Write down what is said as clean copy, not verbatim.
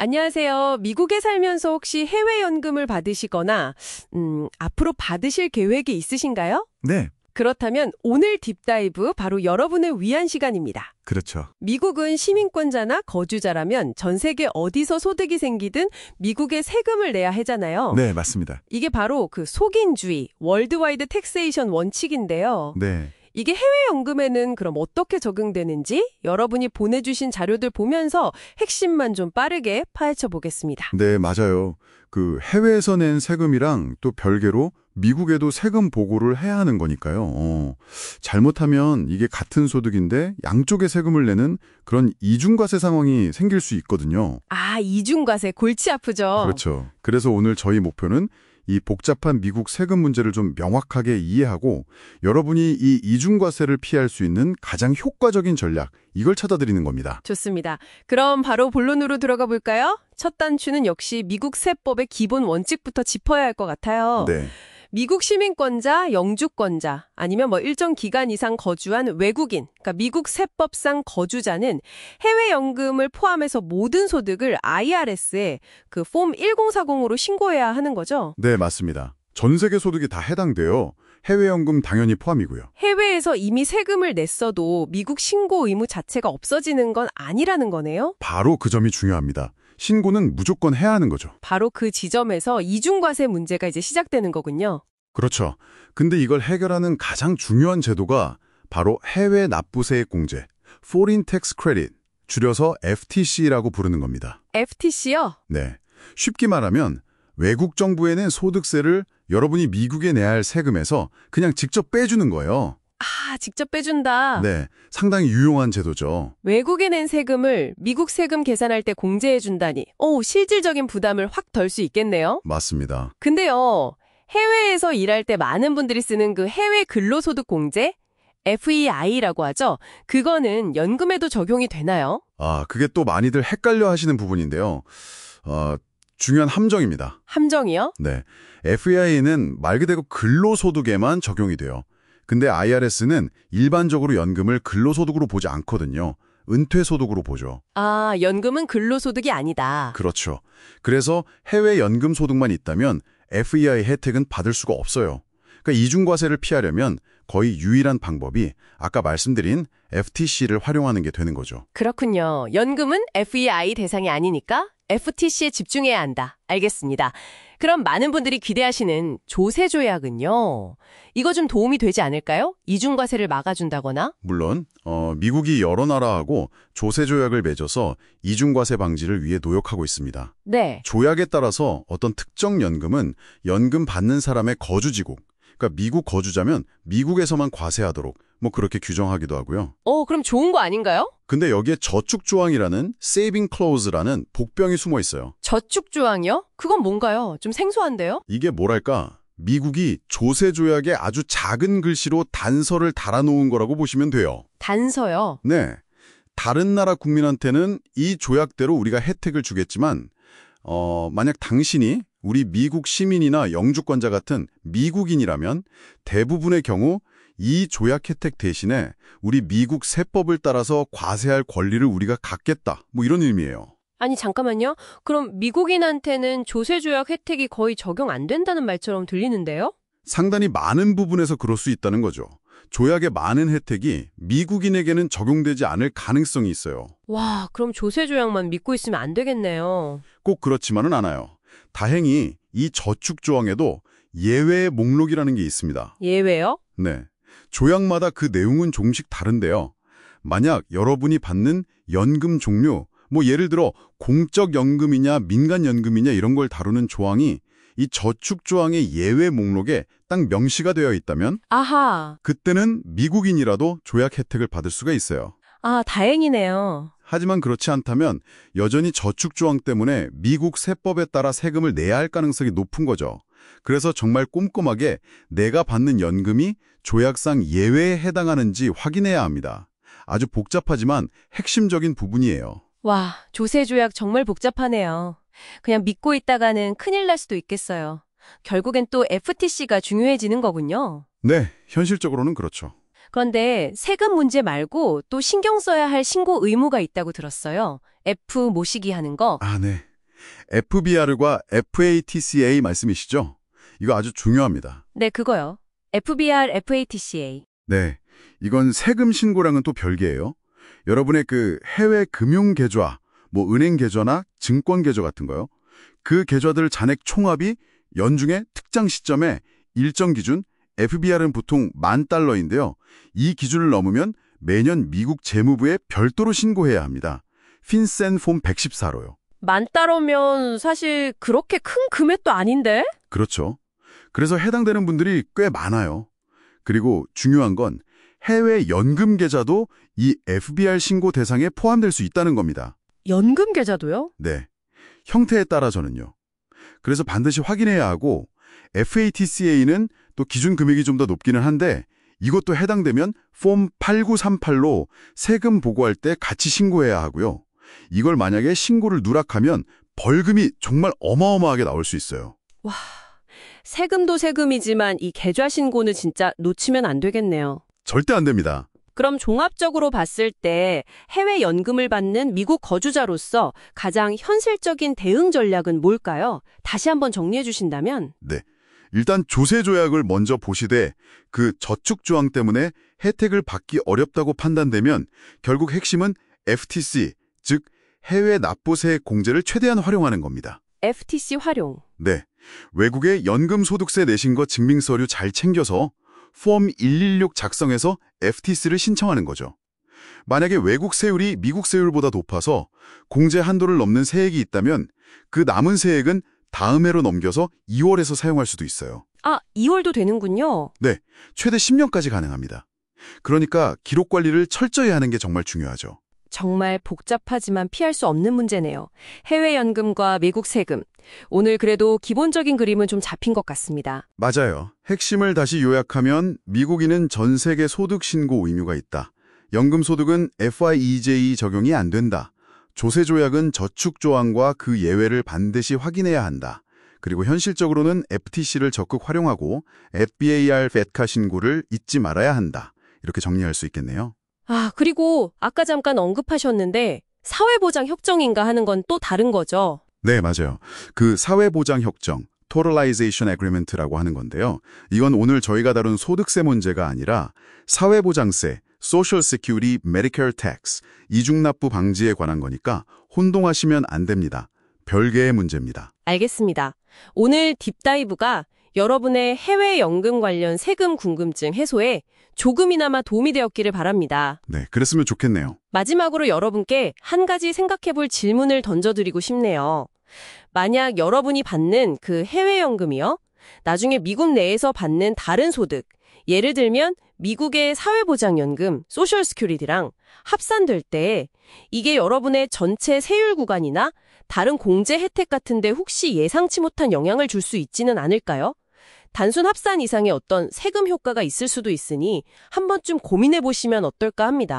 안녕하세요. 미국에 살면서 혹시 해외 연금을 받으시거나, 앞으로 받으실 계획이 있으신가요? 네, 그렇다면 오늘 딥다이브 바로 여러분을 위한 시간입니다. 그렇죠. 미국은 시민권자나 거주자라면 전 세계 어디서 소득이 생기든 미국에 세금을 내야 하잖아요. 네, 맞습니다. 이게 바로 그 속인주의, 월드와이드 텍세이션 원칙인데요. 네, 이게 해외연금에는 그럼 어떻게 적용되는지 여러분이 보내주신 자료들 보면서 핵심만 좀 빠르게 파헤쳐 보겠습니다. 네, 맞아요. 그 해외에서 낸 세금이랑 또 별개로 미국에도 세금 보고를 해야 하는 거니까요. 잘못하면 이게 같은 소득인데 양쪽에 세금을 내는 그런 이중과세 상황이 생길 수 있거든요. 아, 이중과세 골치 아프죠? 그렇죠. 그래서 오늘 저희 목표는 이 복잡한 미국 세금 문제를 좀 명확하게 이해하고 여러분이 이 이중과세를 피할 수 있는 가장 효과적인 전략, 이걸 찾아드리는 겁니다. 좋습니다. 그럼 바로 본론으로 들어가 볼까요? 첫 단추는 역시 미국 세법의 기본 원칙부터 짚어야 할 것 같아요. 네. 미국 시민권자, 영주권자, 아니면 일정 기간 이상 거주한 외국인, 그러니까 미국 세법상 거주자는 해외 연금을 포함해서 모든 소득을 IRS에 그 폼 1040으로 신고해야 하는 거죠. 네, 맞습니다. 전 세계 소득이 다 해당돼요. 해외연금 당연히 포함이고요. 해외에서 이미 세금을 냈어도 미국 신고 의무 자체가 없어지는 건 아니라는 거네요. 바로 그 점이 중요합니다. 신고는 무조건 해야 하는 거죠. 바로 그 지점에서 이중과세 문제가 이제 시작되는 거군요. 그렇죠. 근데 이걸 해결하는 가장 중요한 제도가 바로 해외 납부세액 공제, Foreign Tax Credit, 줄여서 FTC라고 부르는 겁니다. FTC요? 네. 쉽게 말하면 외국 정부에는 소득세를 여러분이 미국에 내야 할 세금에서 그냥 직접 빼주는 거예요. 아, 직접 빼준다. 네. 상당히 유용한 제도죠. 외국에 낸 세금을 미국 세금 계산할 때 공제해준다니. 실질적인 부담을 확 덜 수 있겠네요. 맞습니다. 근데요, 해외에서 일할 때 많은 분들이 쓰는 그 해외 근로소득 공제? FEI라고 하죠. 그거는 연금에도 적용이 되나요? 아, 그게 또 많이들 헷갈려 하시는 부분인데요. 중요한 함정입니다. 함정이요? 네. FEI는 말 그대로 근로소득에만 적용이 돼요. 근데 IRS는 일반적으로 연금을 근로소득으로 보지 않거든요. 은퇴소득으로 보죠. 아, 연금은 근로소득이 아니다. 그렇죠. 그래서 해외 연금 소득만 있다면 FEI 혜택은 받을 수가 없어요. 그러니까 이중과세를 피하려면 거의 유일한 방법이 아까 말씀드린 FTC를 활용하는 게 되는 거죠. 그렇군요. 연금은 FEI 대상이 아니니까 FTC에 집중해야 한다. 알겠습니다. 그럼 많은 분들이 기대하시는 조세조약은요. 이거 좀 도움이 되지 않을까요? 이중과세를 막아준다거나? 물론 미국이 여러 나라하고 조세조약을 맺어서 이중과세 방지를 위해 노력하고 있습니다. 네. 조약에 따라서 어떤 특정 연금은 연금 받는 사람의 거주지국, 그러니까 미국 거주자면 미국에서만 과세하도록 그렇게 규정하기도 하고요. 그럼 좋은 거 아닌가요? 근데 여기에 저축조항이라는 saving clause라는 복병이 숨어 있어요. 저축조항이요? 그건 뭔가요? 좀 생소한데요? 이게 뭐랄까, 미국이 조세조약에 아주 작은 글씨로 단서를 달아놓은 거라고 보시면 돼요. 단서요? 네. 다른 나라 국민한테는 이 조약대로 우리가 혜택을 주겠지만 만약 당신이 우리 미국 시민이나 영주권자 같은 미국인이라면 대부분의 경우 이 조약 혜택 대신에 우리 미국 세법을 따라서 과세할 권리를 우리가 갖겠다. 이런 의미예요. 아니, 잠깐만요. 그럼 미국인한테는 조세조약 혜택이 거의 적용 안 된다는 말처럼 들리는데요? 상당히 많은 부분에서 그럴 수 있다는 거죠. 조약의 많은 혜택이 미국인에게는 적용되지 않을 가능성이 있어요. 와, 그럼 조세조약만 믿고 있으면 안 되겠네요. 꼭 그렇지만은 않아요. 다행히 이 저축조항에도 예외의 목록이라는 게 있습니다. 예외요? 네. 조약마다 그 내용은 조금씩 다른데요. 만약 여러분이 받는 연금 종류, 예를 들어 공적 연금이냐 민간 연금이냐 이런 걸 다루는 조항이 이 저축조항의 예외 목록에 딱 명시가 되어 있다면 아하. 그때는 미국인이라도 조약 혜택을 받을 수가 있어요. 아, 다행이네요. 하지만 그렇지 않다면 여전히 저축조항 때문에 미국 세법에 따라 세금을 내야 할 가능성이 높은 거죠. 그래서 정말 꼼꼼하게 내가 받는 연금이 조약상 예외에 해당하는지 확인해야 합니다. 아주 복잡하지만 핵심적인 부분이에요. 와, 조세조약 정말 복잡하네요. 그냥 믿고 있다가는 큰일 날 수도 있겠어요. 결국엔 또 FTC가 중요해지는 거군요. 네, 현실적으로는 그렇죠. 그런데 세금 문제 말고 또 신경 써야 할 신고 의무가 있다고 들었어요. F 모시기 하는 거. 아, 네. FBR과 FATCA 말씀이시죠? 이거 아주 중요합니다. 네, 그거요. FBR, FATCA. 네, 이건 세금 신고랑은 또 별개예요. 여러분의 그 해외 금융 계좌, 뭐 은행 계좌나 증권 계좌 같은 거요. 그 계좌들 잔액 총합이 연중에 특정 시점에 일정 기준, FBR은 보통 $10,000인데요. 이 기준을 넘으면 매년 미국 재무부에 별도로 신고해야 합니다. 핀센 폼 114로요. $10,000면 사실 그렇게 큰 금액도 아닌데? 그렇죠. 그래서 해당되는 분들이 꽤 많아요. 그리고 중요한 건 해외 연금 계좌도 이 FBR 신고 대상에 포함될 수 있다는 겁니다. 연금 계좌도요? 네. 형태에 따라서는요. 그래서 반드시 확인해야 하고 FATCA는 또 기준 금액이 좀 더 높기는 한데 이것도 해당되면 폼 8938로 세금 보고할 때 같이 신고해야 하고요. 이걸 만약에 신고를 누락하면 벌금이 정말 어마어마하게 나올 수 있어요. 와, 세금도 세금이지만 이 계좌 신고는 진짜 놓치면 안 되겠네요. 절대 안 됩니다. 그럼 종합적으로 봤을 때 해외 연금을 받는 미국 거주자로서 가장 현실적인 대응 전략은 뭘까요? 다시 한번 정리해 주신다면? 네. 일단 조세 조약을 먼저 보시되 그 저축 조항 때문에 혜택을 받기 어렵다고 판단되면 결국 핵심은 FTC, 즉 해외 납부세 공제를 최대한 활용하는 겁니다. FTC 활용. 네. 외국에 연금 소득세 내신 거 증빙 서류 잘 챙겨서 폼 116 작성해서 FTC를 신청하는 거죠. 만약에 외국 세율이 미국 세율보다 높아서 공제 한도를 넘는 세액이 있다면 그 남은 세액은 다음 해로 넘겨서 2월에서 사용할 수도 있어요. 아, 2월도 되는군요. 네, 최대 10년까지 가능합니다. 그러니까 기록 관리를 철저히 하는 게 정말 중요하죠. 정말 복잡하지만 피할 수 없는 문제네요. 해외 연금과 미국 세금. 오늘 그래도 기본적인 그림은 좀 잡힌 것 같습니다. 맞아요. 핵심을 다시 요약하면 미국인은 전 세계 소득 신고 의무가 있다. 연금 소득은 FIEJ 적용이 안 된다. 조세 조약은 저축 조항과 그 예외를 반드시 확인해야 한다. 그리고 현실적으로는 FTC를 적극 활용하고 FBAR FATCA 신고를 잊지 말아야 한다. 이렇게 정리할 수 있겠네요. 아, 그리고 아까 잠깐 언급하셨는데 사회보장협정인가 하는 건 또 다른 거죠? 네, 맞아요. 그 사회보장협정, Totalization Agreement라고 하는 건데요. 이건 오늘 저희가 다룬 소득세 문제가 아니라 사회보장세, Social Security, Medicare Tax, 이중납부 방지에 관한 거니까 혼동하시면 안 됩니다. 별개의 문제입니다. 알겠습니다. 오늘 딥다이브가 여러분의 해외 연금 관련 세금 궁금증 해소에 조금이나마 도움이 되었기를 바랍니다. 네, 그랬으면 좋겠네요. 마지막으로 여러분께 한 가지 생각해볼 질문을 던져드리고 싶네요. 만약 여러분이 받는 그 해외 연금이요? 나중에 미국 내에서 받는 다른 소득, 예를 들면 미국의 사회보장연금, 소셜 스큐리티랑 합산될 때 이게 여러분의 전체 세율 구간이나 다른 공제 혜택 같은데 혹시 예상치 못한 영향을 줄 수 있지는 않을까요? 단순 합산 이상의 어떤 세금 효과가 있을 수도 있으니 한 번쯤 고민해 보시면 어떨까 합니다.